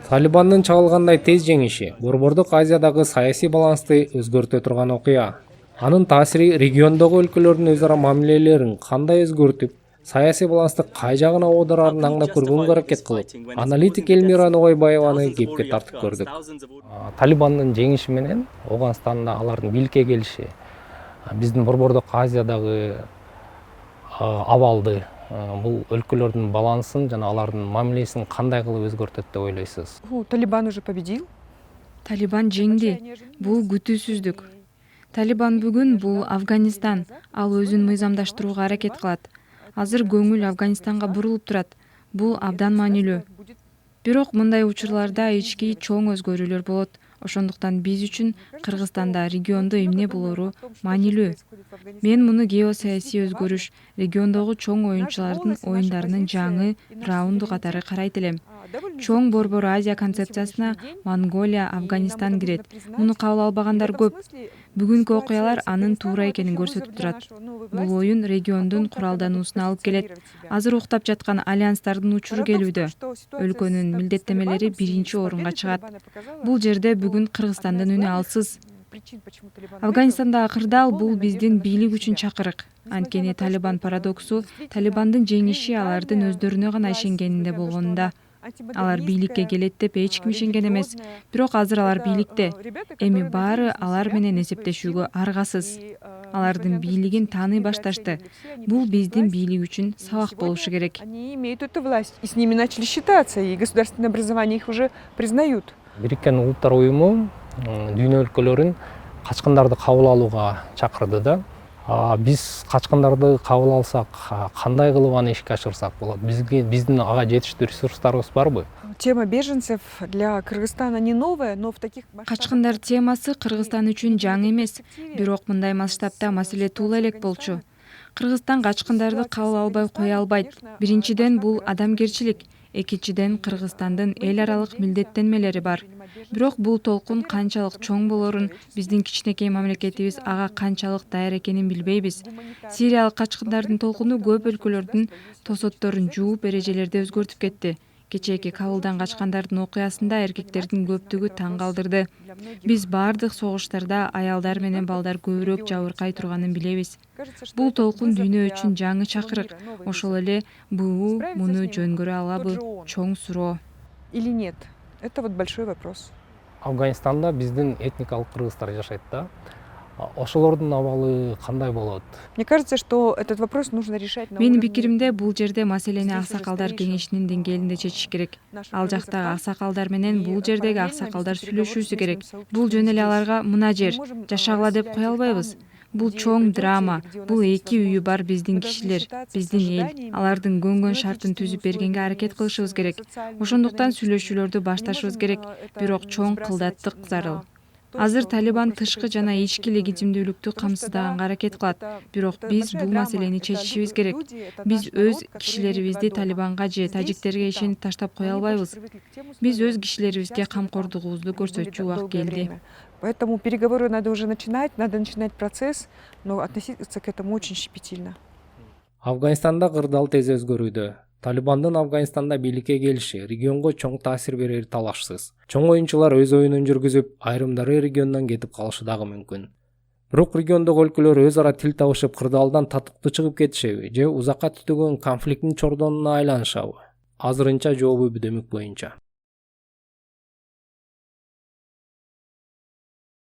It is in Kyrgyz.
Талибандын чагылгандай тез жеңиши Борбордук Азиядагы саясий балансты өзгөртө турган окуя. Анын таасири региондогу өлкөлөрдүн өз ара мамилелерин кандай өзгөртүп, саясий балансты кай жагына оодарарын аңдап көргөнгө аракет кылып, аналитик Элмира Ногойбаеваны кепке тартып көрдүк. Талибандын жеңиши менен Ооганстанда алардын бийликке келиши биздин Борбордук Азиядагы абалды, бул өлкөлөрдүн балансын жана алардын мамилесин кандай кылып өзгөртөт деп ойлойсуз? Талибан уже победил. Талибан жеңди. Бул күтүүсүздүк. Талибан бүгүн бул Афганистан, ал өзүн мыйзамдаштырууга аракет кылат. Азыр көңүл Афганистанга бурулуп турат. Бул абдан маанилүү. Бирок мындай учурларда ички чоң өзгөрүүлөр болот. Ошондуктан биз үчүн Кыргызстанда региондо эмне болору маанилүү. Мен муну геосаясий өзгөрүш, региондогу чоң оюнчулардын оюндарынын жаңы раунду катары карайт элем. Чоң Борбор Азия концепциясына Монголия, Афганистан кирет. Муну кабыл албагандар көп. Бүгүнкү окуялар анын туура экенин көрсөтүп турат. Бул оюн региондун куралдануусуна алып келет. Азыр уктап жаткан альянстардын учуру келүүдө. Өлкөнүн милдеттемелери биринчи орунга чыгат. Бул жерде бүгүн Кыргызстандын үнү алсыз. Афганистандагы кырдаал бул биздин бийлик үчүн чакырык. Анткени Талибан парадоксу Талибандын жеңиши алардын өздөрүнө гана ишенгенинде болгонунда. Алар бийликке келет деп эч ким ишенген эмес. Бирок азыр алар бийликте. Эми баары алар менен эсептешүүгө аргасыз. Алардын бийлигин тааный башташты. Бул биздин бийлик үчүн сабак болушу керек. Они имеют эту власть. И с ними начали считаться, и государственное образование их уже признают. Бириккен Улуттар уюму дүйнө өлкөлөрүн качкындарды кабыл алууга чакырды да. Биз качкындарды кабыл алсак, кандай кылып аны ишке ашырсак болот? Биздин ага жетиштүү ресурстарыбыз барбы? Тема беженцев для Кыргызстана не новая, но в таких Качкындар темасы Кыргызстан үчүн жаңы эмес, бирок мындай масштабта маселе туула элек болчу. Кыргызстан качкындарды кабыл албай кое албайт. Биринчиден бул адамгерчилик, экинчиден Кыргызстандын эл аралык милдеттенмелери бар. Бирок бул толкун канчалык чоң болорун, биздин кичинекей мамлекетибиз ага канчалык даяр экенин билбейбиз. Сириялык качкындардын толкуну көп өлкөлөрдүн тосотторун жууп, эрежелерди өзгөртүп кетти. Кечээки Кабылдан качкандардын окуясында эркектердин көптүгү таң калдырды. Биз бардык согуштарда аялдар менен балдар көбүрөөк жабыркай турганын билебиз. Бул толкун дүйнө үчүн жаңы чакырык. Ошол эле БУ муну жөнгөрө алабы? Чоң суроо. или нет? Это вот большой вопрос. Афганистанда биздин этникалык кыргыздар жашайт да. Ошолордун абалы кандай болот? Мне кажется, что этот вопрос нужно решать на Менин уровне... пикиримде бул жерде маселени аксакалдар кеңешинин деңгээлинде чечиш керек. Ал жактагы аксакалдар менен бул жердеги аксакалдар сүйлөшүүсү керек. Бул жөн эле аларга мына жер жашагыла деп кое албайбыз. Бул чоң драма. Бул эки үйү бар биздин кишилер, биздин эл. Алардын көнгөн шартын түзүп бергенге аракет кылышыбыз керек. Ошондуктан сүйлөшүүлөрдү башташыбыз керек. Бирок чоң кылдаттык зарыл. Азыр Талибан тышкы жана ички легитимдүүлүктү камсыздаганга аракет кылат. Бирок биз бул маселени чечишибиз керек. Биз өз кишилерибизди Талибанга же тажиктерге ишенип таштап кое албайбыз. Биз өз кишилерибизге камкордугубузду көрсөтчү убак келди. Поэтому переговоры надо уже начинать, надо начинать процесс, но относиться к этому очень щепетильно. Афганистанда кырдаал тез өзгөрүүдө. Талибандын Афганистанда бийликке келиши регионго чоң таасир берери талашсыз. Чоң оюнчулар өз оюнун жүргүзүп, айрымдары региондон кетип калышы дагы мүмкүн. Бирок региондогу өлкөлөр өз ара тил табышып кырдаалдан татыктуу чыгып кетишеби же узакка түтөгөн конфликттин чордонуна айланышабы? Азырынча жообу бдөмүк боюнча.